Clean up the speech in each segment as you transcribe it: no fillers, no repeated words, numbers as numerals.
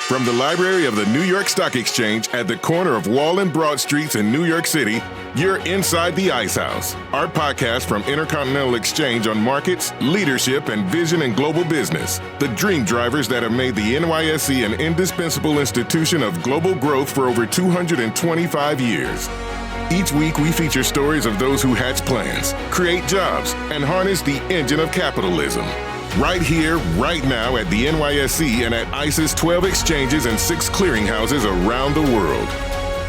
From the library of the New York Stock Exchange at the corner of Wall and Broad Streets in New York City, you're inside the Ice House, our podcast from Intercontinental Exchange on markets, leadership, and vision in global business. The dream drivers that have made the NYSE an indispensable institution of global growth for over 225 years. Each week, we feature stories of those who hatch plans, create jobs, and harness the engine of capitalism. Right here, right now at the NYSE and at ICE's 12 exchanges and 6 clearinghouses around the world.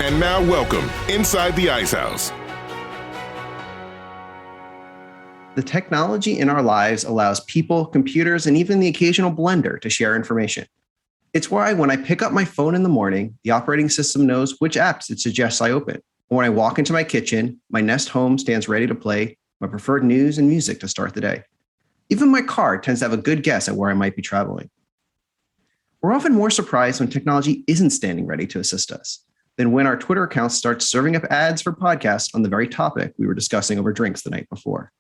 And now welcome inside the Ice House. The technology in our lives allows people, computers, and even the occasional blender to share information. It's why when I pick up my phone in the morning, the operating system knows which apps it suggests I open. Or when I walk into my kitchen, my Nest Home stands ready to play my preferred news and music to start the day. Even my car tends to have a good guess at where I might be traveling. We're often more surprised when technology isn't standing ready to assist us than when our Twitter account starts serving up ads for podcasts on the very topic we were discussing over drinks the night before.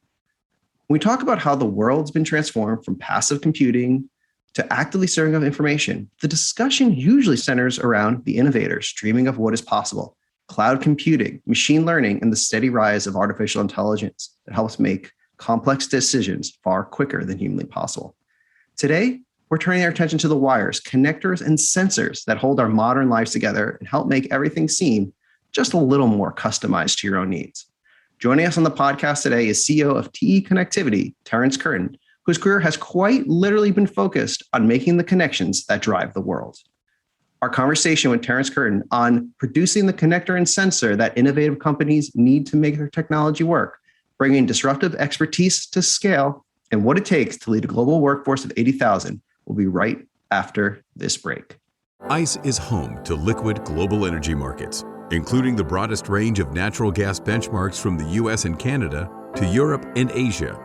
When we talk about how the world's been transformed from passive computing to actively serving up information, the discussion usually centers around the innovators dreaming of what is possible, cloud computing, machine learning, and the steady rise of artificial intelligence that helps make complex decisions far quicker than humanly possible. Today, we're turning our attention to the wires, connectors, and sensors that hold our modern lives together and help make everything seem just a little more customized to your own needs. Joining us on the podcast today is CEO of TE Connectivity, Terrence Curtin, whose career has quite literally been focused on making the connections that drive the world. Our conversation with Terrence Curtin on producing the connector and sensor that innovative companies need to make their technology work, bringing disruptive expertise to scale, and what it takes to lead a global workforce of 80,000 will be right after this break. ICE is home to liquid global energy markets, including the broadest range of natural gas benchmarks from the US and Canada to Europe and Asia.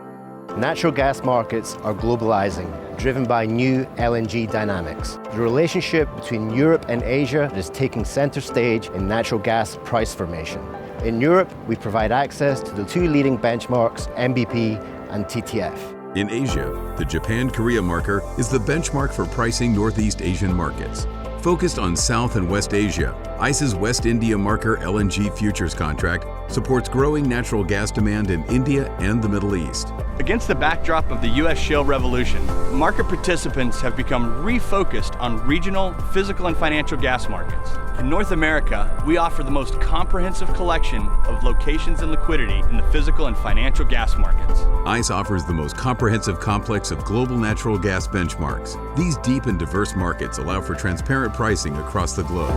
Natural gas markets are globalizing, driven by new LNG dynamics. The relationship between Europe and Asia is taking center stage in natural gas price formation. In Europe, we provide access to the 2 leading benchmarks, NBP and TTF. In Asia, the Japan-Korea marker is the benchmark for pricing Northeast Asian markets. Focused on South and West Asia, ICE's West India marker LNG futures contract supports growing natural gas demand in India and the Middle East. Against the backdrop of the U.S. shale revolution, market participants have become refocused on regional, physical, and financial gas markets. In North America, we offer the most comprehensive collection of locations and liquidity in the physical and financial gas markets. ICE offers the most comprehensive complex of global natural gas benchmarks. These deep and diverse markets allow for transparent pricing across the globe.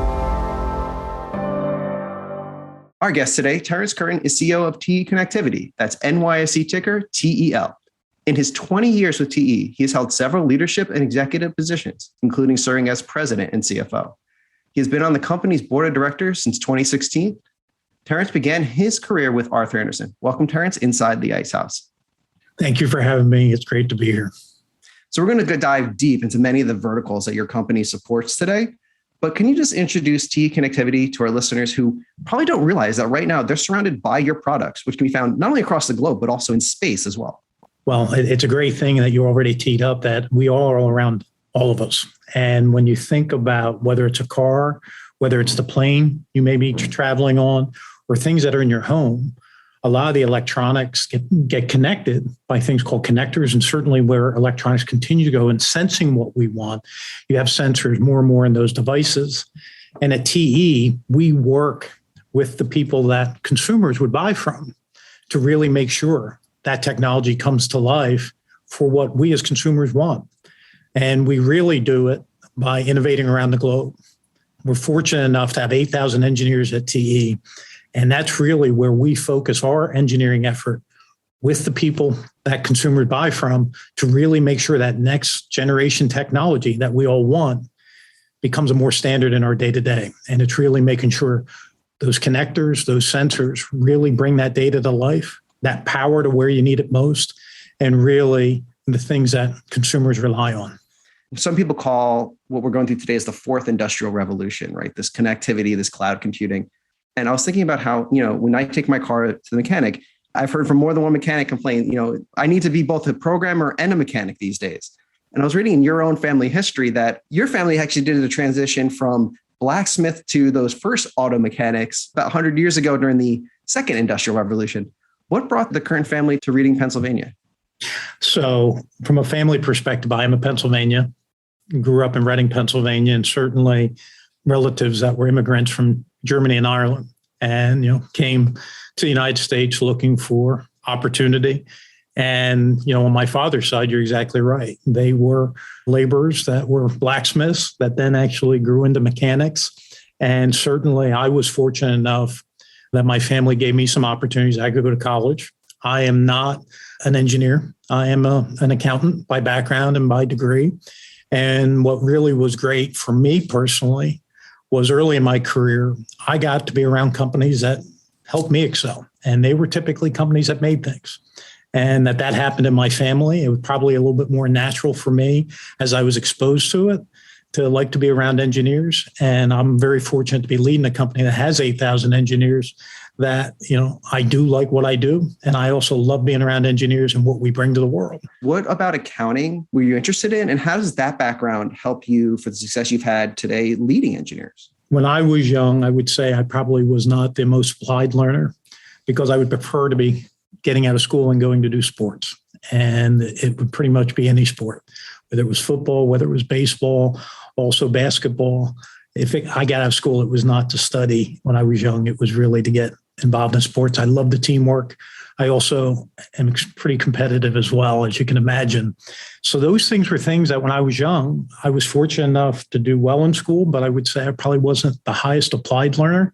Our guest today, Terrence Curtin, is CEO of TE Connectivity. That's NYSE ticker TEL. In his 20 years with TE, he has held several leadership and executive positions, including serving as president and CFO. He has been on the company's board of directors since 2016. Terrence began his career with Arthur Andersen. Welcome, Terrence, inside the Ice House. Thank you for having me. It's great to be here. So we're going to dive deep into many of the verticals that your company supports today. But can you just introduce TE Connectivity to our listeners who probably don't realize that right now they're surrounded by your products, which can be found not only across the globe, but also in space as well? Well, it's a great thing that you already teed up that we are all around all of us. And when you think about whether it's a car, whether it's the plane you may be traveling on, or things that are in your home, a lot of the electronics get connected by things called connectors, and certainly where electronics continue to go in sensing what we want, you have sensors more and more in those devices. And at TE, we work with the people that consumers would buy from to really make sure that technology comes to life for what we as consumers want. And we really do it by innovating around the globe. We're fortunate enough to have 8,000 engineers at TE. And that's really where we focus our engineering effort with the people that consumers buy from to really make sure that next generation technology that we all want becomes a more standard in our day-to-day. And it's really making sure those connectors, those sensors really bring that data to life, that power to where you need it most, and really the things that consumers rely on. Some people call what we're going through today as the 4th industrial revolution, right? This connectivity, this cloud computing. And I was thinking about how, when I take my car to the mechanic, I've heard from more than one mechanic complain, I need to be both a programmer and a mechanic these days. And I was reading in your own family history that your family actually did a transition from blacksmith to those first auto mechanics about 100 years ago during the second industrial revolution. What brought the Curtin family to Reading, Pennsylvania? So from a family perspective, I am a Pennsylvania, grew up in Reading, Pennsylvania, and certainly relatives that were immigrants from Germany and Ireland and, came to the United States looking for opportunity. And, on my father's side, you're exactly right. They were laborers that were blacksmiths that then actually grew into mechanics. And certainly I was fortunate enough that my family gave me some opportunities. I could go to college. I am not an engineer. I am an accountant by background and by degree. And what really was great for me personally was early in my career, I got to be around companies that helped me excel. And they were typically companies that made things. And that happened in my family. It was probably a little bit more natural for me as I was exposed to it to like to be around engineers. And I'm very fortunate to be leading a company that has 8,000 engineers that, I do like what I do. And I also love being around engineers and what we bring to the world. What about accounting were you interested in? And how does that background help you for the success you've had today leading engineers? When I was young, I would say I probably was not the most applied learner because I would prefer to be getting out of school and going to do sports. And it would pretty much be any sport, whether it was football, whether it was baseball, also basketball. I got out of school, it was not to study when I was young. It was really to get involved in sports. I love the teamwork. I also am pretty competitive as well, as you can imagine. So those things were things that when I was young, I was fortunate enough to do well in school, but I would say I probably wasn't the highest applied learner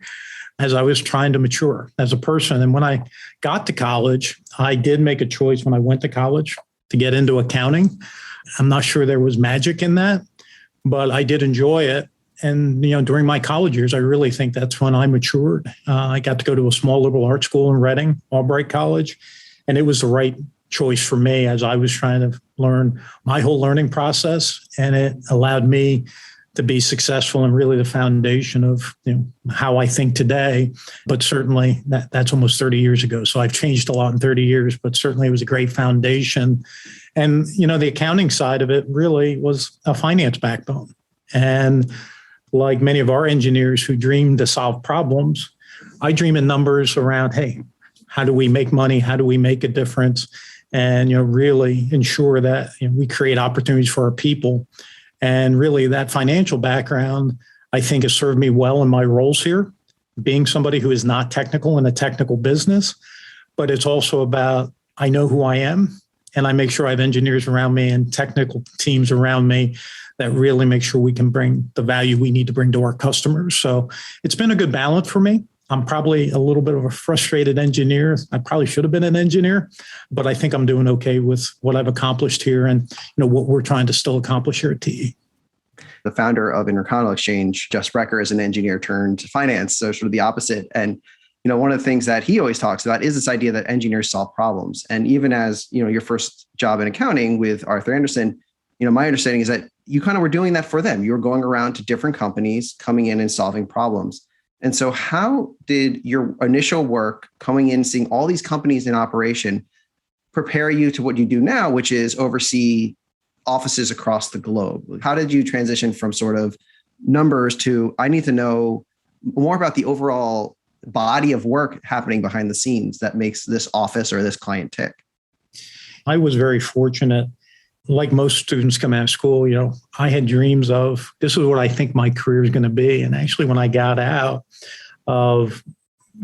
as I was trying to mature as a person. And when I got to college, I did make a choice when I went to college to get into accounting. I'm not sure there was magic in that, but I did enjoy it. And, during my college years, I really think that's when I matured. I got to go to a small liberal arts school in Reading, Albright College, and it was the right choice for me as I was trying to learn my whole learning process. And it allowed me to be successful and really the foundation of how I think today. But certainly that's almost 30 years ago. So I've changed a lot in 30 years, but certainly it was a great foundation. And, the accounting side of it really was a finance backbone. And like many of our engineers who dream to solve problems, I dream in numbers around, hey, how do we make money? How do we make a difference? And, really ensure that we create opportunities for our people. And really that financial background, I think, has served me well in my roles here, being somebody who is not technical in a technical business, but it's also about, I know who I am and I make sure I have engineers around me and technical teams around me that really make sure we can bring the value we need to bring to our customers. So it's been a good balance for me. I'm probably a little bit of a frustrated engineer. I probably should have been an engineer, but I think I'm doing okay with what I've accomplished here and what we're trying to still accomplish here at TE. The founder of Intercontinental Exchange, Jeff Sprecher, is an engineer turned finance, so sort of the opposite. And one of the things that he always talks about is this idea that engineers solve problems. And even as your first job in accounting with Arthur Andersen, my understanding is that you kind of were doing that for them. You were going around to different companies, coming in and solving problems. And so how did your initial work coming in, seeing all these companies in operation, prepare you to what you do now, which is oversee offices across the globe? How did you transition from sort of numbers to, I need to know more about the overall body of work happening behind the scenes that makes this office or this client tick? I was very fortunate. Like most students coming out of school, I had dreams of, this is what I think my career is going to be. And actually, when I got out of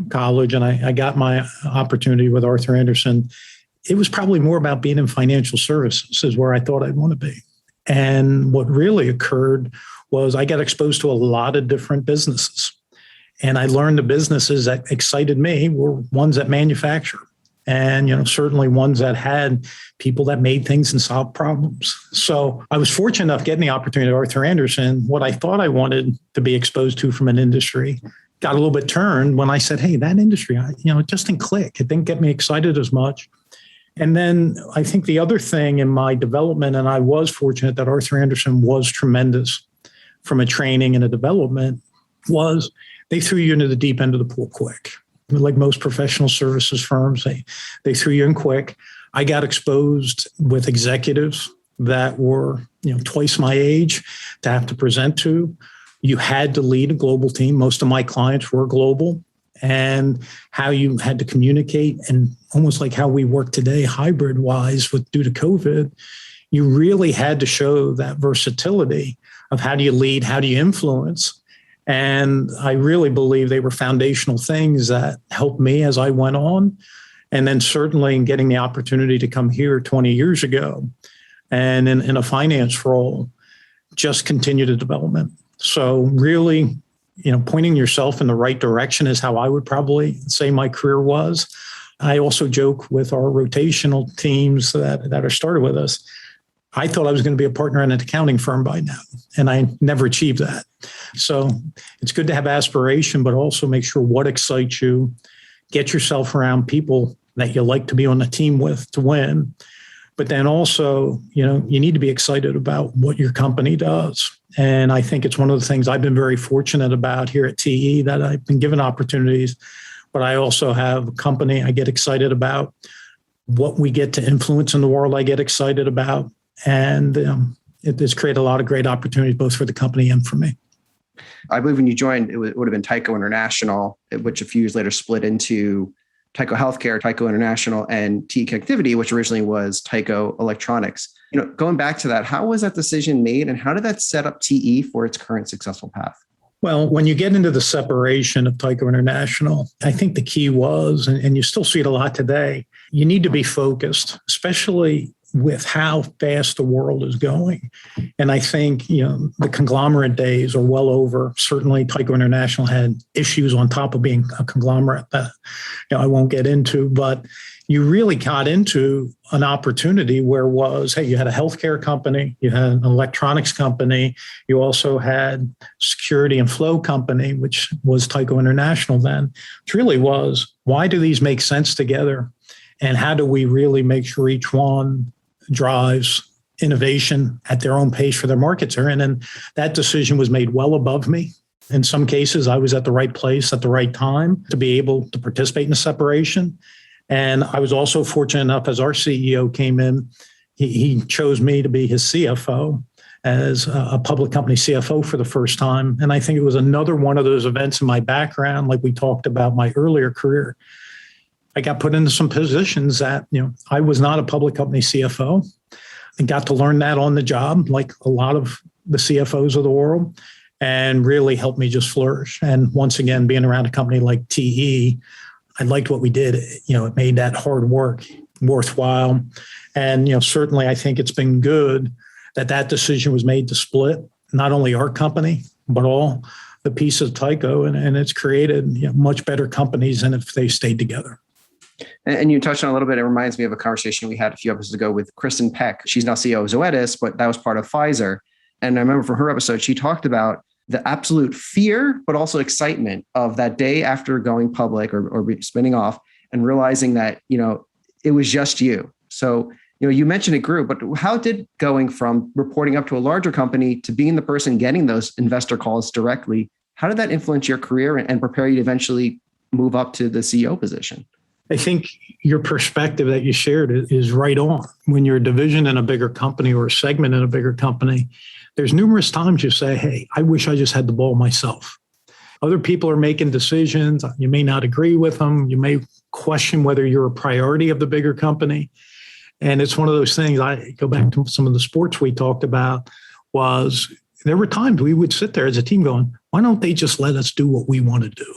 college and I got my opportunity with Arthur Andersen, it was probably more about being in financial services is where I thought I'd want to be. And what really occurred was I got exposed to a lot of different businesses. And I learned the businesses that excited me were ones that manufacture. And, certainly ones that had people that made things and solved problems. So I was fortunate enough getting the opportunity at Arthur Andersen. What I thought I wanted to be exposed to from an industry got a little bit turned when I said, hey, that industry, it just didn't click. It didn't get me excited as much. And then I think the other thing in my development, and I was fortunate that Arthur Andersen was tremendous from a training and a development, was they threw you into the deep end of the pool quick. Like most professional services firms, they threw you in quick. I got exposed with executives that were, twice my age to have to present to. You had to lead a global team. Most of my clients were global, and how you had to communicate, and almost like how we work today, hybrid wise due to COVID, you really had to show that versatility of how do you lead, how do you influence. And I really believe they were foundational things that helped me as I went on. And then certainly in getting the opportunity to come here 20 years ago and in a finance role, just continue the development. So really, pointing yourself in the right direction is how I would probably say my career was. I also joke with our rotational teams that are started with us. I thought I was going to be a partner in an accounting firm by now, and I never achieved that. So it's good to have aspiration, but also make sure what excites you. Get yourself around people that you like to be on a team with to win. But then also, you need to be excited about what your company does. And I think it's one of the things I've been very fortunate about here at TE, that I've been given opportunities, but I also have a company I get excited about, what we get to influence in the world I get excited about. And it has created a lot of great opportunities, both for the company and for me. I believe when you joined, it would have been Tyco International, which a few years later split into Tyco Healthcare, Tyco International, and TE Connectivity, which originally was Tyco Electronics. Going back to that, how was that decision made, and how did that set up TE for its current successful path? Well, when you get into the separation of Tyco International, I think the key was, and you still see it a lot today, you need to be focused, especially with how fast the world is going. And I think, the conglomerate days are well over. Certainly Tyco International had issues on top of being a conglomerate that I won't get into, but you really got into an opportunity where you had a healthcare company, you had an electronics company, you also had security and flow company, which was Tyco International then. It really was, why do these make sense together? And how do we really make sure each one drives innovation at their own pace for their markets are in? And that decision was made well above me. In some cases, I was at the right place at the right time to be able to participate in the separation. And I was also fortunate enough, as our CEO came in, he chose me to be his CFO as a public company CFO for the first time. And I think it was another one of those events in my background, like we talked about my earlier career. I got put into some positions that, I was not a public company CFO. I got to learn that on the job, like a lot of the CFOs of the world, and really helped me just flourish. And once again, being around a company like TE, I liked what we did. It made that hard work worthwhile. And, certainly I think it's been good that decision was made to split not only our company, but all the pieces of Tyco. And it's created much better companies than if they stayed together. And you touched on a little bit. It reminds me of a conversation we had a few episodes ago with Kristen Peck. She's now CEO of Zoetis, but that was part of Pfizer. And I remember from her episode, she talked about the absolute fear, but also excitement of that day after going public or spinning off and realizing that, it was just you. So, you mentioned it grew, but how did going from reporting up to a larger company to being the person getting those investor calls directly, how did that influence your career and prepare you to eventually move up to the CEO position? I think your perspective that you shared is right on. When you're a division in a bigger company or a segment in a bigger company, there's numerous times you say, hey, I wish I just had the ball myself. Other people are making decisions. You may not agree with them. You may question whether you're a priority of the bigger company. And it's one of those things, I go back to some of the sports we talked about, was there were times we would sit there as a team going, why don't they just let us do what we want to do?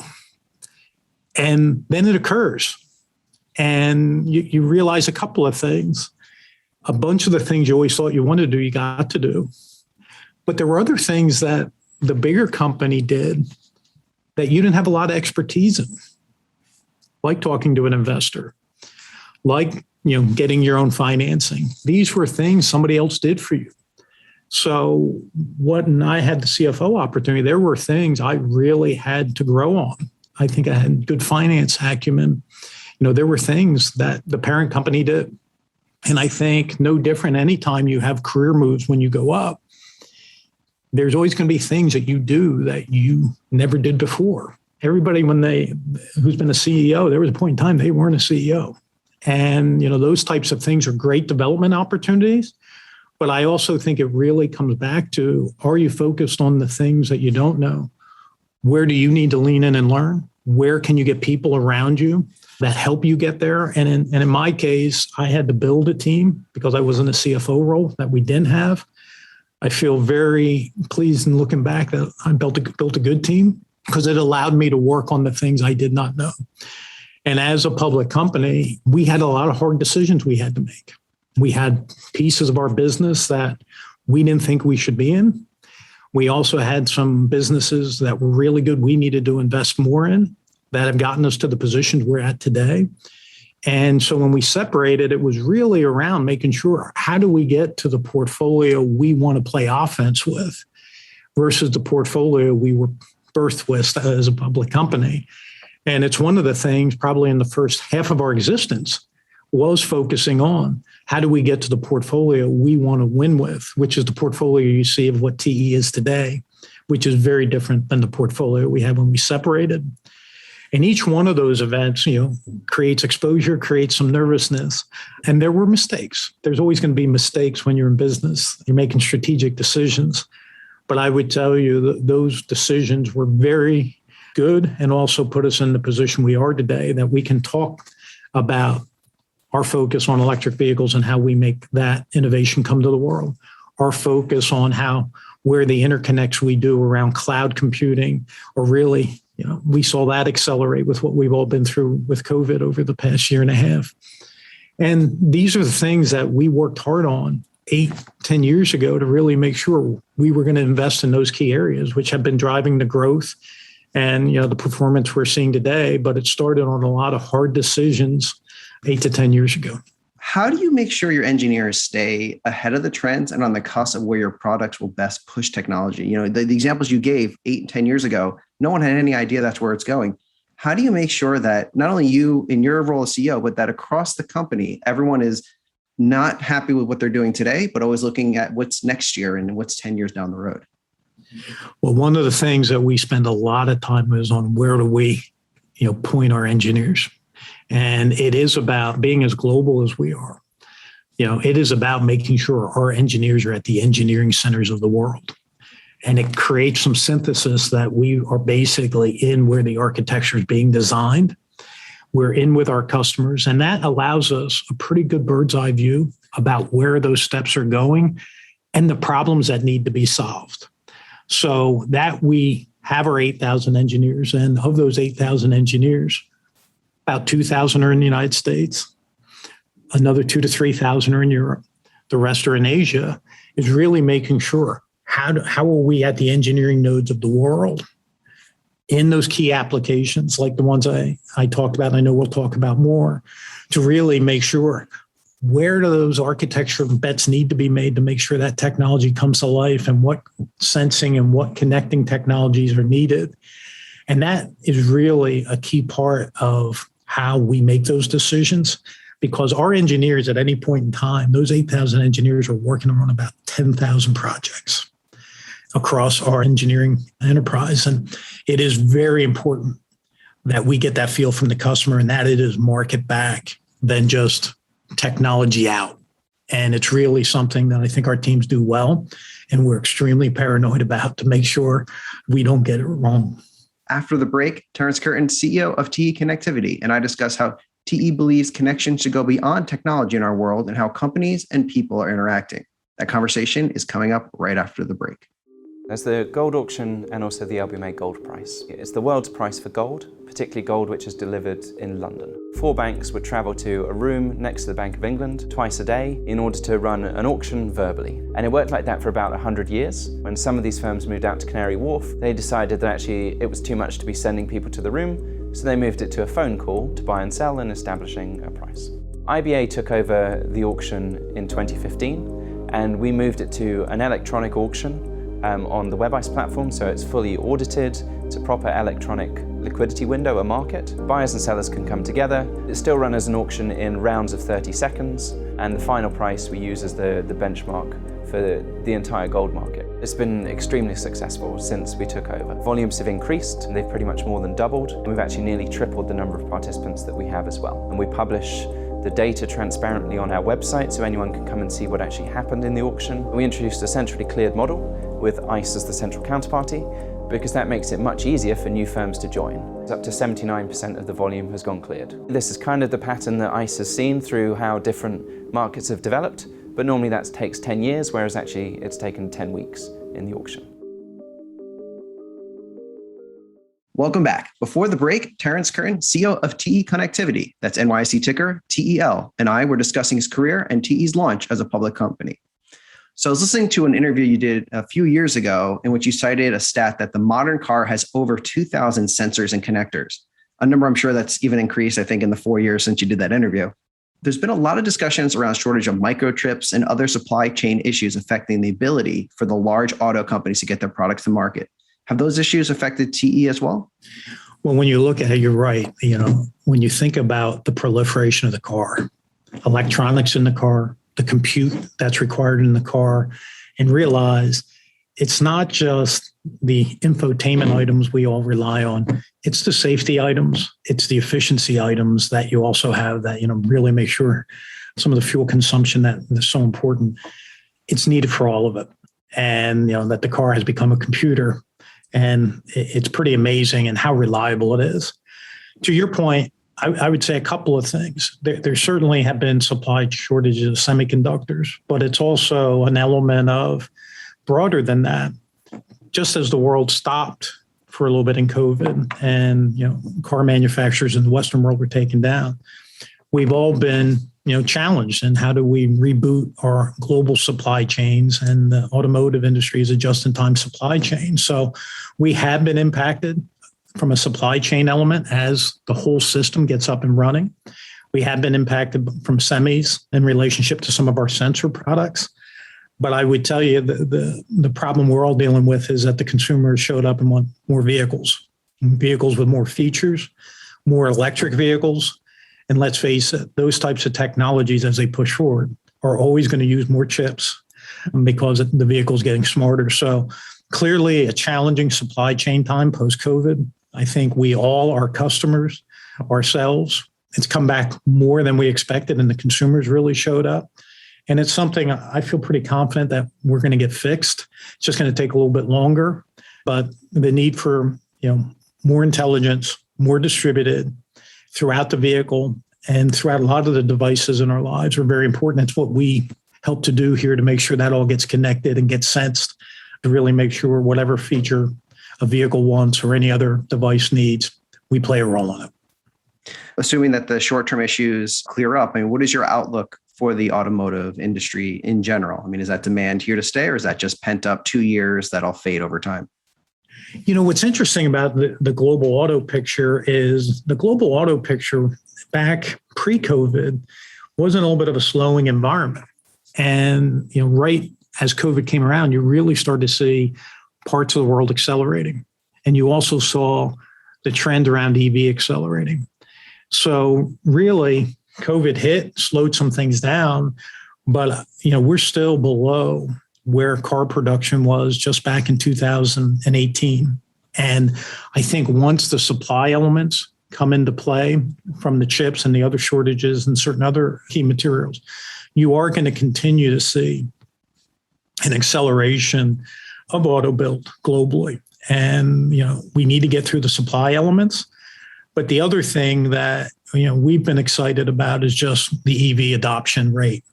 And then it occurs. And you realize a couple of things. A bunch of the things you always thought you wanted to do, you got to do. But there were other things that the bigger company did that you didn't have a lot of expertise in, like talking to an investor, like getting your own financing. These were things somebody else did for you. So when I had the CFO opportunity, there were things I really had to grow on. I think I had good finance acumen. There were things that the parent company did. And I think no different anytime you have career moves when you go up, there's always going to be things that you do that you never did before. Everybody, who's been a CEO, there was a point in time they weren't a CEO. And, those types of things are great development opportunities, But I also think it really comes back to, are you focused on the things that you don't know? Where do you need to lean in and learn? Where can you get people around you that help you get there? And in my case, I had to build a team because I was in a CFO role that we didn't have. I feel very pleased in looking back that I built a good team because it allowed me to work on the things I did not know. And as a public company, we had a lot of hard decisions we had to make. We had pieces of our business that we didn't think we should be in. We also had some businesses that were really good we needed to invest more in that have gotten us to the positions we're at today. And so when we separated, it was really around making sure, how do we get to the portfolio we want to play offense with versus the portfolio we were birthed with as a public company. And it's one of the things probably in the first half of our existence was focusing on how do we get to the portfolio we want to win with, which is the portfolio you see of what TE is today, which is very different than the portfolio we had when we separated. And each one of those events, creates exposure, creates some nervousness. And there were mistakes. There's always going to be mistakes when you're in business. You're making strategic decisions. But I would tell you that those decisions were very good and also put us in the position we are today, that we can talk about our focus on electric vehicles and how we make that innovation come to the world. Our focus on where the interconnects we do around cloud computing are really, we saw that accelerate with what we've all been through with COVID over the past year and a half. And these are the things that we worked hard on 8-10 years ago to really make sure we were going to invest in those key areas, which have been driving the growth and the performance we're seeing today. But it started on a lot of hard decisions 8 to 10 years ago. How do you make sure your engineers stay ahead of the trends and on the cusp of where your products will best push technology? The examples you gave 8 and 10 years ago, no one had any idea that's where it's going. How do you make sure that not only you in your role as CEO, but that across the company, everyone is not happy with what they're doing today, but always looking at what's next year and what's 10 years down the road? Well, one of the things that we spend a lot of time is on where do we, point our engineers. And it is about being as global as we are. It is about making sure our engineers are at the engineering centers of the world. And it creates some synthesis that we are basically in where the architecture is being designed. We're in with our customers, and that allows us a pretty good bird's eye view about where those steps are going and the problems that need to be solved. So that we have our 8,000 engineers, and of those 8,000 engineers, about 2,000 are in the United States. Another 2,000 to 3,000 are in Europe. The rest are in Asia. Is really making sure how are we at the engineering nodes of the world in those key applications like the ones I talked about, and I know we'll talk about more, to really make sure where do those architecture bets need to be made to make sure that technology comes to life and what sensing and what connecting technologies are needed. And that is really a key part of how we make those decisions, because our engineers at any point in time, those 8,000 engineers are working on about 10,000 projects across our engineering enterprise. And it is very important that we get that feel from the customer and that it is market back than just technology out. And it's really something that I think our teams do well. And we're extremely paranoid about to make sure we don't get it wrong. After the break, Terrence Curtin, CEO of TE Connectivity, and I discuss how TE believes connection should go beyond technology in our world and how companies and people are interacting. That conversation is coming up right after the break. There's the gold auction and also the LBMA gold price. It's the world's price for gold, particularly gold which is delivered in London. 4 banks would travel to a room next to the Bank of England twice a day in order to run an auction verbally. And it worked like that for about 100 years. When some of these firms moved out to Canary Wharf, they decided that actually it was too much to be sending people to the room, so they moved it to a phone call to buy and sell and establishing a price. IBA took over the auction in 2015, and we moved it to an electronic auction on the WebIce platform, so it's fully audited. It's a proper electronic liquidity window, a market. Buyers and sellers can come together. It's still run as an auction in rounds of 30 seconds, and the final price we use as the benchmark for the entire gold market. It's been extremely successful since we took over. Volumes have increased, and they've pretty much more than doubled, and we've actually nearly tripled the number of participants that we have as well. And we publish the data transparently on our website so anyone can come and see what actually happened in the auction. We introduced a centrally cleared model with ICE as the central counterparty, because that makes it much easier for new firms to join. Up to 79% of the volume has gone cleared. This is kind of the pattern that ICE has seen through how different markets have developed, but normally that takes 10 years, whereas actually it's taken 10 weeks in the auction. Welcome back. Before the break, Terrence Curtin, CEO of TE Connectivity, that's NYSE ticker TEL, and I were discussing his career and TE's launch as a public company. So I was listening to an interview you did a few years ago in which you cited a stat that the modern car has over 2,000 sensors and connectors, a number I'm sure that's even increased, I think, in the 4 years since you did that interview. There's been a lot of discussions around shortage of microchips and other supply chain issues affecting the ability for the large auto companies to get their products to market. Have those issues affected TE as well? Well, when you look at it, you're right. When you think about the proliferation of the car, electronics in the car, the compute that's required in the car, and realize it's not just the infotainment items we all rely on. It's the safety items. It's the efficiency items that you also have that, really make sure some of the fuel consumption that is so important, it's needed for all of it. And, that the car has become a computer, and it's pretty amazing and how reliable it is. To your point, I would say a couple of things. There certainly have been supply shortages of semiconductors, but it's also an element of broader than that. Just as the world stopped for a little bit in COVID and, car manufacturers in the Western world were taken down, we've all been, challenged in how do we reboot our global supply chains, and the automotive industry is a just-in-time supply chain. So we have been impacted from a supply chain element as the whole system gets up and running. We have been impacted from semis in relationship to some of our sensor products. But I would tell you the problem we're all dealing with is that the consumers showed up and want more vehicles with more features, more electric vehicles. And let's face it, those types of technologies as they push forward are always going to use more chips because the vehicle's getting smarter. So clearly a challenging supply chain time post-COVID. I think we all, our customers, ourselves, it's come back more than we expected, and the consumers really showed up. And it's something I feel pretty confident that we're going to get fixed. It's just going to take a little bit longer, but the need for, more intelligence, more distributed throughout the vehicle and throughout a lot of the devices in our lives are very important. It's what we help to do here to make sure that all gets connected and gets sensed to really make sure whatever feature a vehicle wants or any other device needs, we play a role in it. Assuming that the short-term issues clear up, what is your outlook for the automotive industry in general? Is that demand here to stay, or is that just pent up 2 years that'll fade over time? What's interesting about the global auto picture is the global auto picture back pre-COVID was in a little bit of a slowing environment. And, right as COVID came around, you really started to see parts of the world accelerating. And you also saw the trend around EV accelerating. So really, COVID hit, slowed some things down, but, we're still below where car production was just back in 2018. And I think once the supply elements come into play from the chips and the other shortages and certain other key materials, you are going to continue to see an acceleration of auto build globally. And, we need to get through the supply elements. But the other thing that, we've been excited about is just the EV adoption rate,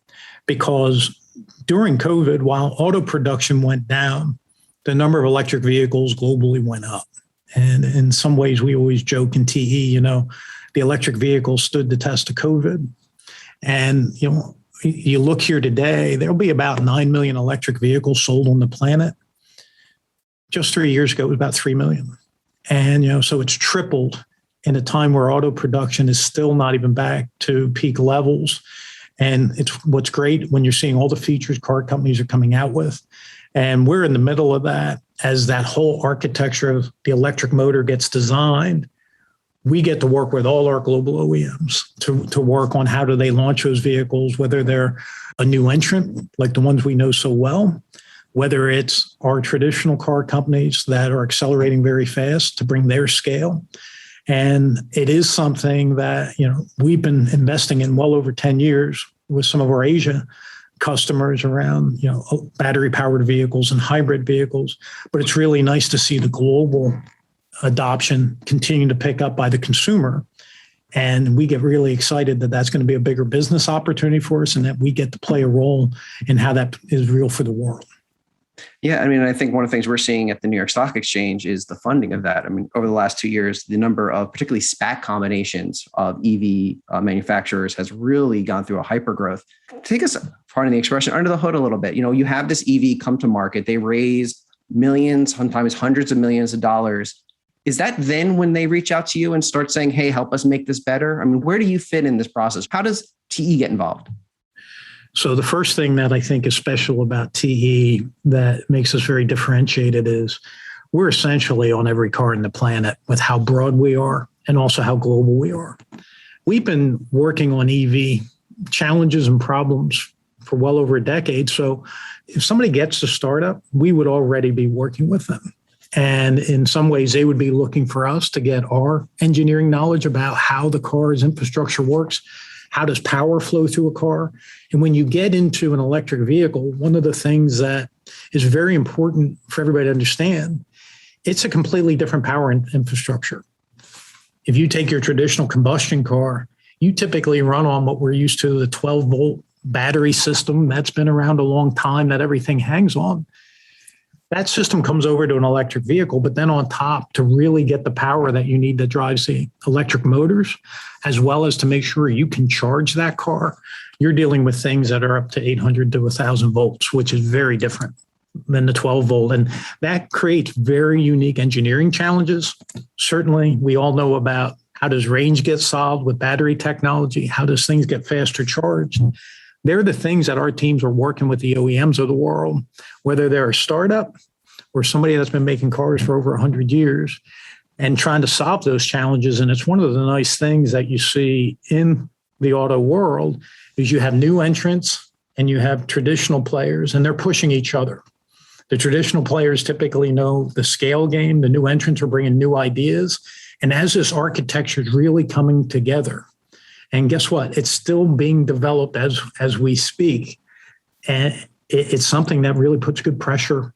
because during COVID, while auto production went down, the number of electric vehicles globally went up. And in some ways, we always joke in TE, the electric vehicles stood the test of COVID. And, you look here today, there'll be about 9 million electric vehicles sold on the planet. Just 3 years ago, it was about 3 million. And, so it's tripled in a time where auto production is still not even back to peak levels. And it's what's great when you're seeing all the features car companies are coming out with. And we're in the middle of that. As that whole architecture of the electric motor gets designed, we get to work with all our global OEMs to work on how do they launch those vehicles, whether they're a new entrant like the ones we know so well, whether it's our traditional car companies that are accelerating very fast to bring their scale. And it is something that, we've been investing in well over 10 years with some of our Asia customers around, battery powered vehicles and hybrid vehicles. But it's really nice to see the global adoption continue to pick up by the consumer. And we get really excited that that's going to be a bigger business opportunity for us and that we get to play a role in how that is real for the world. Yeah, I think one of the things we're seeing at the New York Stock Exchange is the funding of that. Over the last 2 years, the number of particularly SPAC combinations of EV manufacturers has really gone through a hyper growth. Take us, pardon the expression, under the hood a little bit. You have this EV come to market. They raise millions, sometimes hundreds of millions of dollars. Is that then when they reach out to you and start saying, hey, help us make this better? Where do you fit in this process? How does TE get involved? So the first thing that I think is special about TE that makes us very differentiated is we're essentially on every car in the planet with how broad we are and also how global we are. We've been working on EV challenges and problems for well over a decade. So if somebody gets a startup, we would already be working with them. And in some ways, they would be looking for us to get our engineering knowledge about how the car's infrastructure works. How does power flow through a car? And when you get into an electric vehicle, one of the things that is very important for everybody to understand, it's a completely different power infrastructure. If you take your traditional combustion car, you typically run on what we're used to, the 12-volt battery system that's been around a long time that everything hangs on. That system comes over to an electric vehicle, but then on top, to really get the power that you need that drives the electric motors, as well as to make sure you can charge that car, you're dealing with things that are up to 800 to 1,000 volts, which is very different than the 12 volt. And that creates very unique engineering challenges. Certainly, we all know about how does range get solved with battery technology? How does things get faster charged? They're the things that our teams are working with the OEMs of the world, whether they're a startup or somebody that's been making cars for over 100 years and trying to solve those challenges. And it's one of the nice things that you see in the auto world is you have new entrants and you have traditional players, and they're pushing each other. The traditional players typically know the scale game. The new entrants are bringing new ideas. And as this architecture is really coming together, and guess what? It's still being developed as we speak. And it's something that really puts good pressure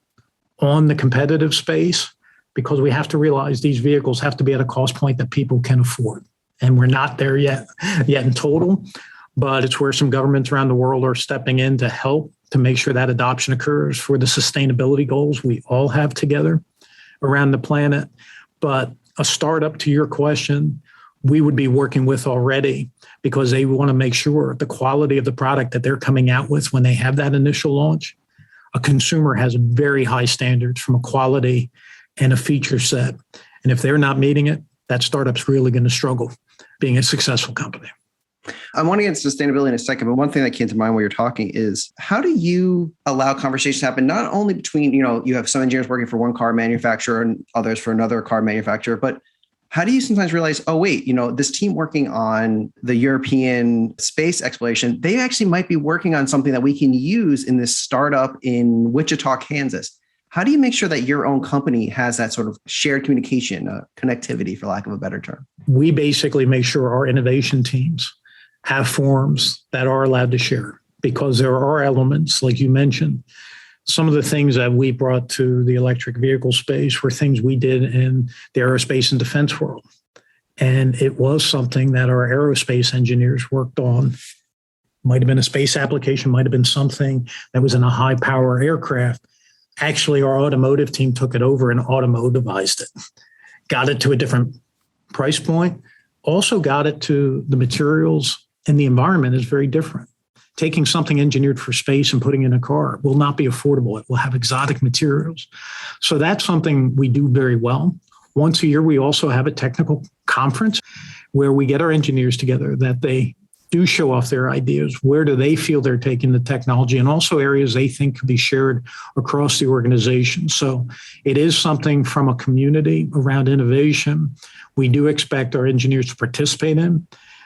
on the competitive space because we have to realize these vehicles have to be at a cost point that people can afford. And we're not there yet in total, but it's where some governments around the world are stepping in to help to make sure that adoption occurs for the sustainability goals we all have together around the planet. But a startup, to your question, we would be working with already because they want to make sure the quality of the product that they're coming out with when they have that initial launch, a consumer has very high standards from a quality and a feature set. And if they're not meeting it, that startup's really going to struggle being a successful company. I want to get into sustainability in a second, but one thing that came to mind while you're talking is how do you allow conversations to happen not only between, you have some engineers working for one car manufacturer and others for another car manufacturer, but how do you sometimes realize, oh, wait, this team working on the European space exploration, they actually might be working on something that we can use in this startup in Wichita, Kansas. How do you make sure that your own company has that sort of shared communication, connectivity, for lack of a better term? We basically make sure our innovation teams have forums that are allowed to share because there are elements, like you mentioned, some of the things that we brought to the electric vehicle space were things we did in the aerospace and defense world. And it was something that our aerospace engineers worked on. Might have been a space application, might have been something that was in a high power aircraft. Actually, our automotive team took it over and automotivized it, got it to a different price point, also got it to the materials and the environment is very different. Taking something engineered for space and putting it in a car will not be affordable. It will have exotic materials. So that's something we do very well. Once a year, we also have a technical conference where we get our engineers together that they do show off their ideas. Where do they feel they're taking the technology and also areas they think could be shared across the organization. So it is something from a community around innovation. We do expect our engineers to participate in.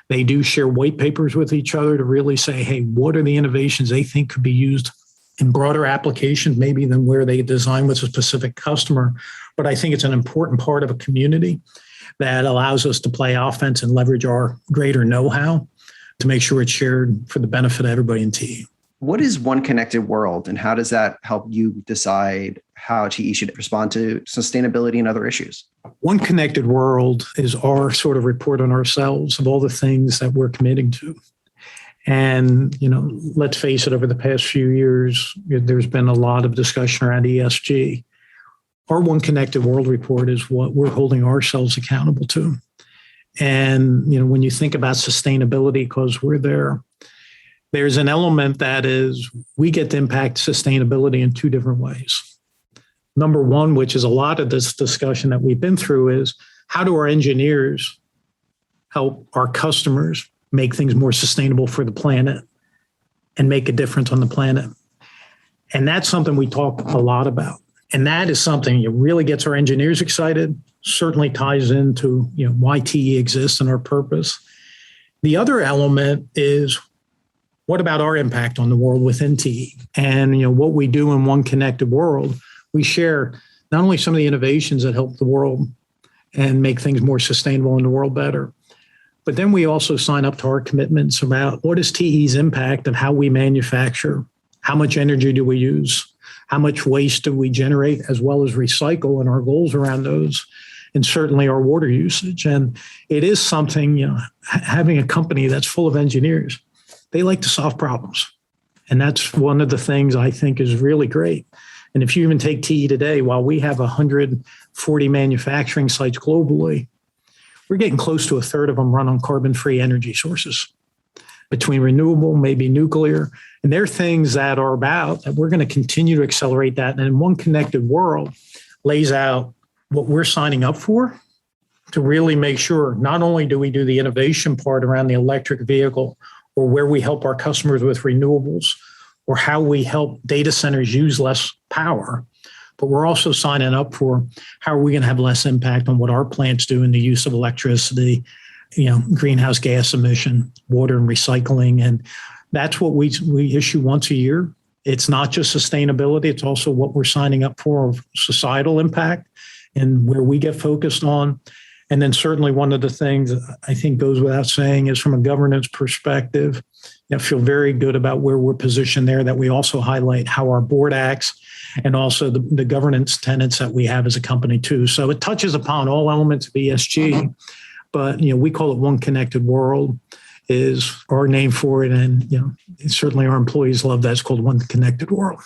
They do share white papers with each other to really say, hey, what are the innovations they think could be used in broader applications, maybe than where they design with a specific customer. But I think it's an important part of a community. that allows us to play offense and leverage our greater know-how to make sure it's shared for the benefit of everybody in TE. What is One Connected World, and how does that help you decide how TE should respond to sustainability and other issues? One Connected World is our sort of report on ourselves of all the things that we're committing to. And, let's face it, over the past few years, there's been a lot of discussion around ESG. Our One Connected World report is what we're holding ourselves accountable to. And, when you think about sustainability, because we're there, there's an element that is we get to impact sustainability in two different ways. Number one, which is a lot of this discussion that we've been through, is how do our engineers help our customers make things more sustainable for the planet and make a difference on the planet? And that's something we talk a lot about. And that is something that really gets our engineers excited, certainly ties into why TE exists and our purpose. The other element is, what about our impact on the world within TE? And what we do in One Connected World, we share not only some of the innovations that help the world and make things more sustainable in the world better, but then we also sign up to our commitments about what is TE's impact of how we manufacture, how much energy do we use, how much waste do we generate, as well as recycle, and our goals around those, and certainly our water usage. And it is something, having a company that's full of engineers, they like to solve problems. And that's one of the things I think is really great. And if you even take TE today, while we have 140 manufacturing sites globally, we're getting close to a third of them run on carbon-free energy sources, between renewable, maybe nuclear. And there are things that are about that we're going to continue to accelerate that. And One Connected World lays out what we're signing up for to really make sure not only do we do the innovation part around the electric vehicle, or where we help our customers with renewables, or how we help data centers use less power, but we're also signing up for how are we going to have less impact on what our plants do in the use of electricity, greenhouse gas emission, water and recycling. And that's what we issue once a year. It's not just sustainability, it's also what we're signing up for, societal impact and where we get focused on. And then certainly one of the things I think goes without saying is, from a governance perspective, I feel very good about where we're positioned there, that we also highlight how our board acts and also the governance tenets that we have as a company too. So it touches upon all elements of ESG, but we call it One Connected World is our name for it. And certainly our employees love that. It's called One Connected World.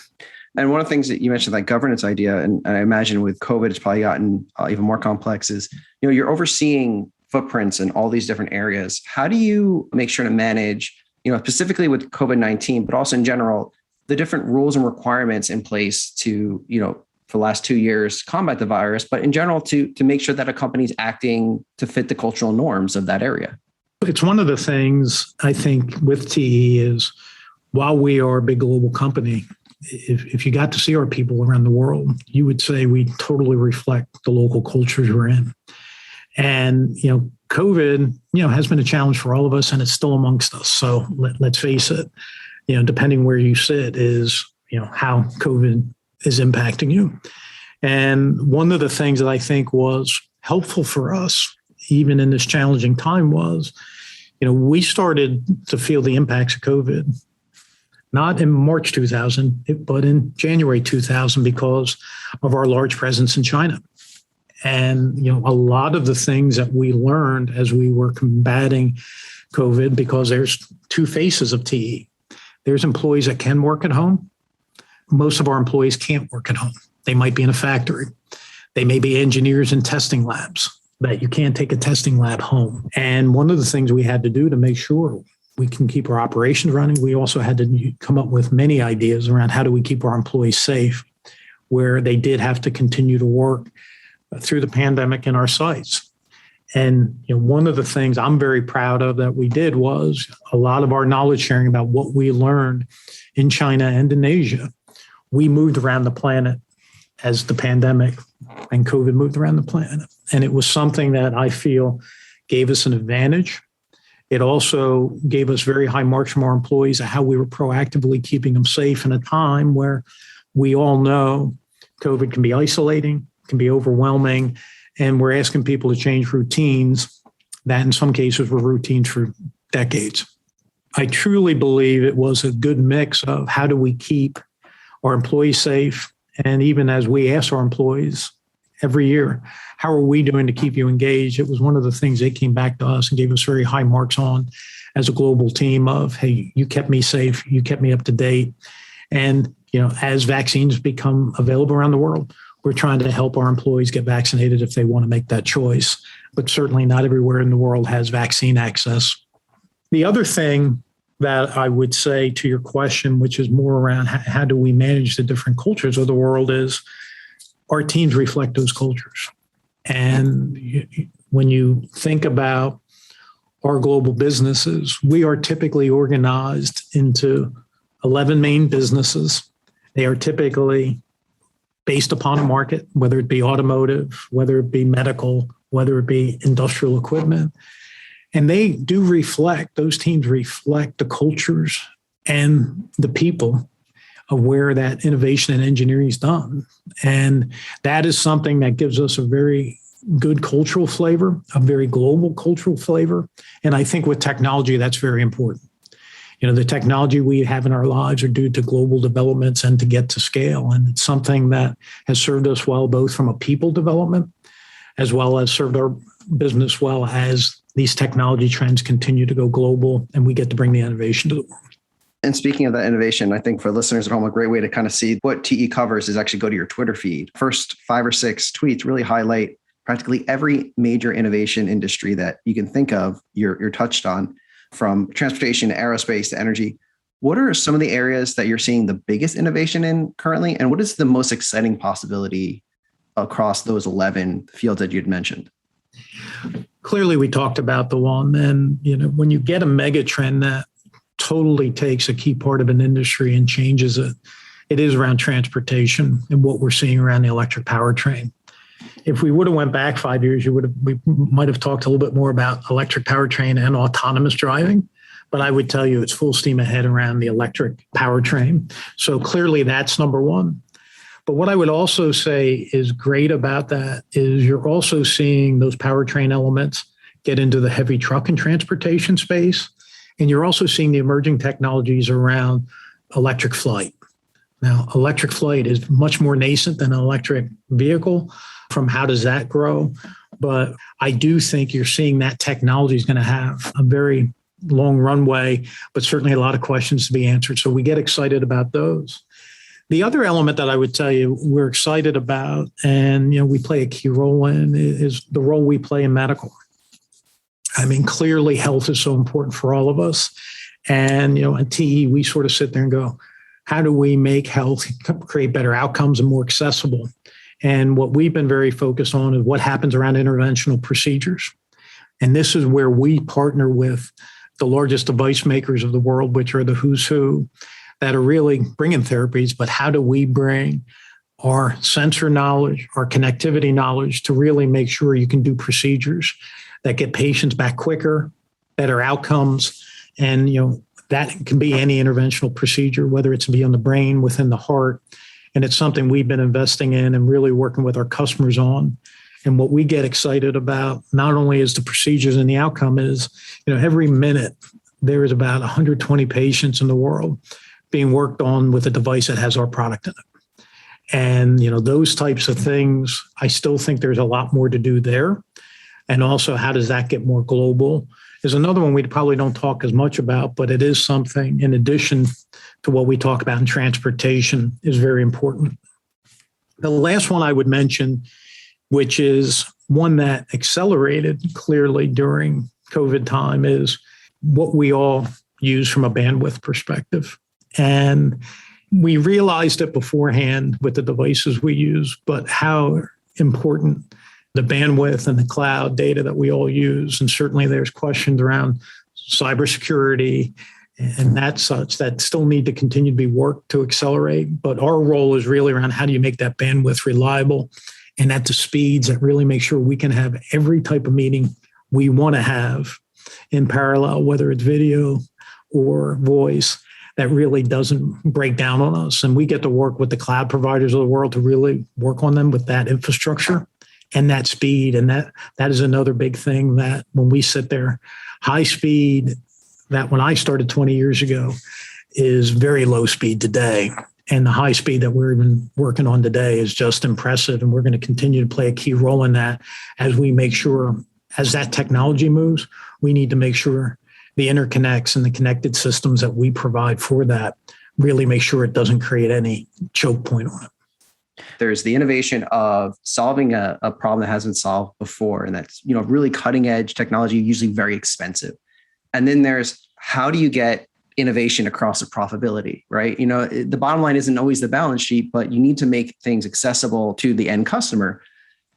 And one of the things that you mentioned, that governance idea, and I imagine with COVID, it's probably gotten even more complex, is, you're overseeing footprints in all these different areas. How do you make sure to manage, specifically with COVID-19, but also in general, the different rules and requirements in place to, for the last 2 years, combat the virus, but in general, to make sure that a company's acting to fit the cultural norms of that area? It's one of the things I think with TE is, while we are a big global company, if you got to see our people around the world, you would say we totally reflect the local cultures we're in. And, COVID, has been a challenge for all of us, and it's still amongst us. So let's face it, depending where you sit is, how COVID is impacting you. And one of the things that I think was helpful for us, even in this challenging time, was, we started to feel the impacts of COVID not in March 2000, but in January 2000, because of our large presence in China. And, a lot of the things that we learned as we were combating COVID, because there's two faces of TE. There's employees that can work at home. Most of our employees can't work at home. They might be in a factory. They may be engineers in testing labs, that you can't take a testing lab home. And one of the things we had to do to make sure we can keep our operations running, we also had to come up with many ideas around how do we keep our employees safe, where they did have to continue to work through the pandemic in our sites. And one of the things I'm very proud of that we did was a lot of our knowledge sharing about what we learned in China and in Asia. We moved around the planet as the pandemic and COVID moved around the planet. And it was something that I feel gave us an advantage. It also gave us very high marks from our employees of how we were proactively keeping them safe in a time where we all know COVID can be isolating, can be overwhelming, And we're asking people to change routines that in some cases were routines for decades. I truly believe it was a good mix of how do we keep our employees safe? And even as we ask our employees every year, how are we doing to keep you engaged? It was one of the things they came back to us and gave us very high marks on as a global team of, hey, you kept me safe, you kept me up to date. And, as vaccines become available around the world, we're trying to help our employees get vaccinated if they want to make that choice. But certainly not everywhere in the world has vaccine access. The other thing that I would say to your question, which is more around how do we manage the different cultures of the world, is our teams reflect those cultures. And when you think about our global businesses, we are typically organized into 11 main businesses. They are typically based upon a market, whether it be automotive, whether it be medical, whether it be industrial equipment. And they do reflect, those teams reflect the cultures and the people of where that innovation and engineering is done. And that is something that gives us a very good cultural flavor, a very global cultural flavor. And I think with technology, that's very important. The technology we have in our lives are due to global developments and to get to scale. And it's something that has served us well, both from a people development, as well as served our business well as these technology trends continue to go global and we get to bring the innovation to the world. And speaking of that innovation, I think for listeners at home, a great way to kind of see what TE covers is actually go to your Twitter feed. First 5 or 6 tweets really highlight practically every major innovation industry that you can think of, you're touched on, from transportation to aerospace to energy. What are some of the areas that you're seeing the biggest innovation in currently? And what is the most exciting possibility across those 11 fields that you'd mentioned? Clearly, we talked about the one. And, when you get a mega trend that totally takes a key part of an industry and changes it, it is around transportation and what we're seeing around the electric powertrain. If we would have went back 5 years, we might have talked a little bit more about electric powertrain and autonomous driving. But I would tell you it's full steam ahead around the electric powertrain. So clearly that's number one. But what I would also say is great about that is you're also seeing those powertrain elements get into the heavy truck and transportation space. And you're also seeing the emerging technologies around electric flight. Now, electric flight is much more nascent than an electric vehicle. From how does that grow? But I do think you're seeing that technology is going to have a very long runway, but certainly a lot of questions to be answered. So we get excited about those. The other element that I would tell you we're excited about, and we play a key role in, is the role we play in medical. I mean, clearly health is so important for all of us. And, at TE, we sort of sit there and go, how do we make health create better outcomes and more accessible? And what we've been very focused on is what happens around interventional procedures. And this is where we partner with the largest device makers of the world, which are the who's who, that are really bringing therapies. But how do we bring our sensor knowledge, our connectivity knowledge to really make sure you can do procedures that get patients back quicker, better outcomes? And, that can be any interventional procedure, whether it's beyond the brain, within the heart. And it's something we've been investing in and really working with our customers on. And what we get excited about, not only is the procedures and the outcome is, every minute there is about 120 patients in the world being worked on with a device that has our product in it. And, those types of things, I still think there's a lot more to do there. And also, how does that get more global? Is another one we probably don't talk as much about, but it is something in addition to what we talk about in transportation is very important. The last one I would mention, which is one that accelerated clearly during COVID time, is what we all use from a bandwidth perspective. And we realized it beforehand with the devices we use, but how important the bandwidth and the cloud data that we all use. And certainly there's questions around cybersecurity and that such that still need to continue to be worked to accelerate. But our role is really around how do you make that bandwidth reliable and at the speeds that really make sure we can have every type of meeting we want to have in parallel, whether it's video or voice, that really doesn't break down on us. And we get to work with the cloud providers of the world to really work on them with that infrastructure and that speed. And that is another big thing that when we sit there, high speed, that when I started 20 years ago is very low speed today. And the high speed that we're even working on today is just impressive. And we're going to continue to play a key role in that as we make sure, as that technology moves, we need to make sure the interconnects and the connected systems that we provide for that really make sure it doesn't create any choke point on it. There's the innovation of solving a problem that hasn't been solved before. And that's, really cutting edge technology, usually very expensive. And then there's how do you get innovation across the profitability, right? The bottom line isn't always the balance sheet, but you need to make things accessible to the end customer.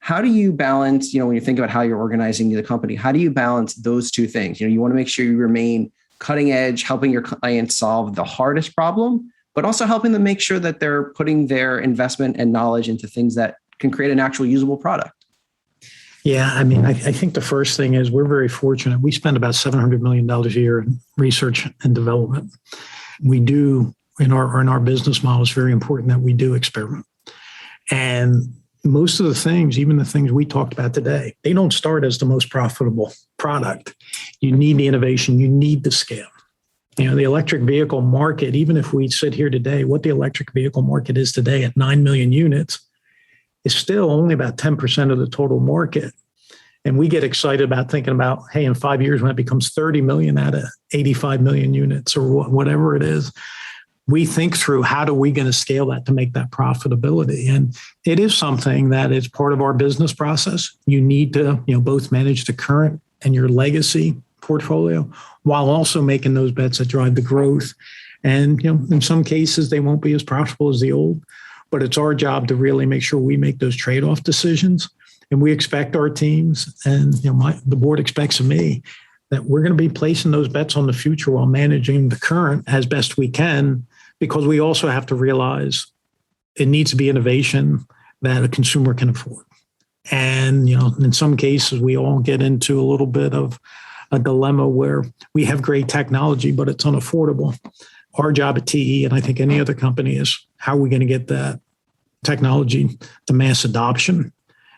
How do you balance, when you think about how you're organizing the company, how do you balance those two things? You want to make sure you remain cutting edge, helping your clients solve the hardest problem, but also helping them make sure that they're putting their investment and knowledge into things that can create an actual usable product. Yeah, I think the first thing is we're very fortunate. We spend about $700 million a year in research and development. We do, in our business model, it's very important that we do experiment. And most of the things, even the things we talked about today, they don't start as the most profitable product. You need the innovation, you need the scale. The electric vehicle market, even if we sit here today, what the electric vehicle market is today at 9 million units, is still only about 10% of the total market. And we get excited about thinking about, hey, in 5 years, when it becomes 30 million out of 85 million units or whatever it is, we think through how are we going to scale that to make that profitability. And it is something that is part of our business process. You need to, both manage the current and your legacy portfolio while also making those bets that drive the growth. And, in some cases, they won't be as profitable as the old. But it's our job to really make sure we make those trade-off decisions. And we expect our teams and the board expects of me that we're going to be placing those bets on the future while managing the current as best we can, because we also have to realize it needs to be innovation that a consumer can afford. And, in some cases, we all get into a little bit of a dilemma where we have great technology, but it's unaffordable. Our job at TE, and I think any other company, is how are we going to get that technology to mass adoption?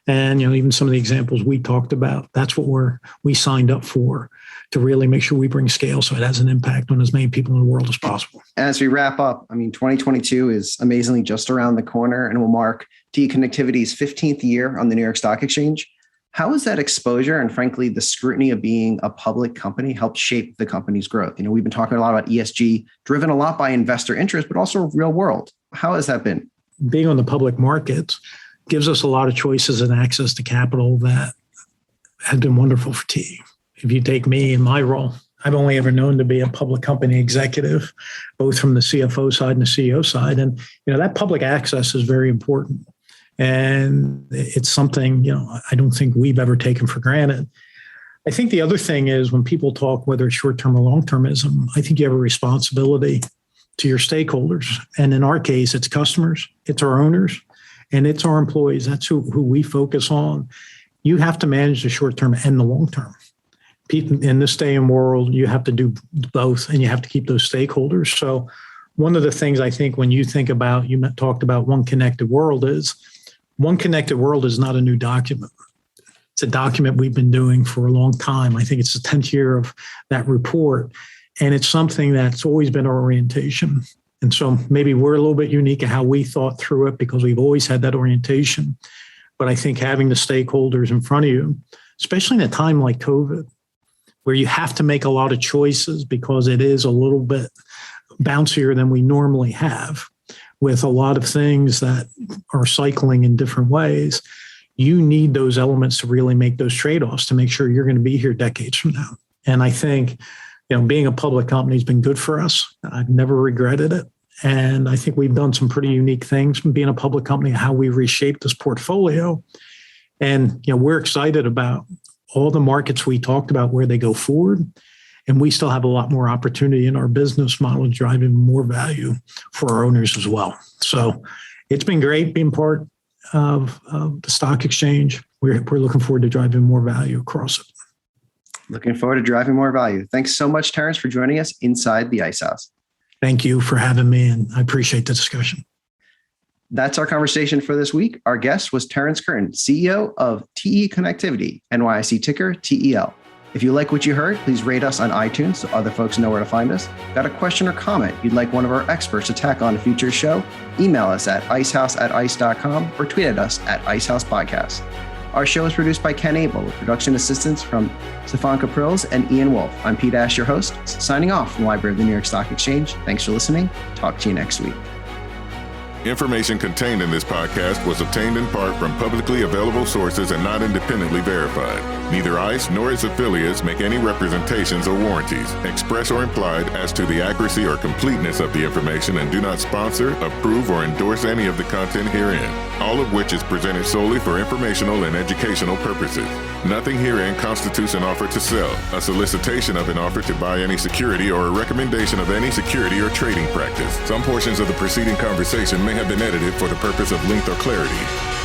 And, even some of the examples we talked about, that's what we signed up for, to really make sure we bring scale so it has an impact on as many people in the world as possible. As we wrap up, 2022 is amazingly just around the corner and will mark TE Connectivity's 15th year on the New York Stock Exchange. How has that exposure and, frankly, the scrutiny of being a public company helped shape the company's growth? We've been talking a lot about ESG, driven a lot by investor interest, but also real world. How has that been? Being on the public markets gives us a lot of choices and access to capital that has been wonderful for TE. If you take me in my role, I've only ever known to be a public company executive, both from the CFO side and the CEO side. And, that public access is very important. And it's something, I don't think we've ever taken for granted. I think the other thing is when people talk, whether it's short-term or long-termism, I think you have a responsibility to your stakeholders. And in our case, it's customers, it's our owners, and it's our employees. That's who we focus on. You have to manage the short-term and the long-term. In this day and world, you have to do both, and you have to keep those stakeholders. So one of the things I think when you think about, you talked about One Connected World is not a new document. It's a document we've been doing for a long time. I think it's the 10th year of that report. And it's something that's always been our orientation. And so maybe we're a little bit unique in how we thought through it because we've always had that orientation. But I think having the stakeholders in front of you, especially in a time like COVID, where you have to make a lot of choices because it is a little bit bouncier than we normally have, with a lot of things that are cycling in different ways, you need those elements to really make those trade-offs to make sure you're going to be here decades from now. And I think, being a public company has been good for us. I've never regretted it. And I think we've done some pretty unique things from being a public company, how we reshaped this portfolio. And, we're excited about all the markets we talked about, where they go forward. And we still have a lot more opportunity in our business model, driving more value for our owners as well. So it's been great being part of the stock exchange. We're looking forward to driving more value across it. Looking forward to driving more value. Thanks so much, Terrence, for joining us inside the Ice House. Thank you for having me, and I appreciate the discussion. That's our conversation for this week. Our guest was Terrence Curtin, CEO of TE Connectivity, NYSE ticker TEL. If you like what you heard, please rate us on iTunes so other folks know where to find us. Got a question or comment you'd like one of our experts to tackle on a future show? Email us at icehouse@ice.com or tweet at us at icehousepodcast. Our show is produced by Ken Abel with production assistance from Stefan Caprils and Ian Wolf. I'm Pete Ash, your host, signing off from the Library of the New York Stock Exchange. Thanks for listening. Talk to you next week. Information contained in this podcast was obtained in part from publicly available sources and not independently verified. Neither ICE nor its affiliates make any representations or warranties, express or implied, as to the accuracy or completeness of the information and do not sponsor, approve, or endorse any of the content herein, all of which is presented solely for informational and educational purposes. Nothing herein constitutes an offer to sell, a solicitation of an offer to buy any security, or a recommendation of any security or trading practice. Some portions of the preceding conversation may have been edited for the purpose of length or clarity.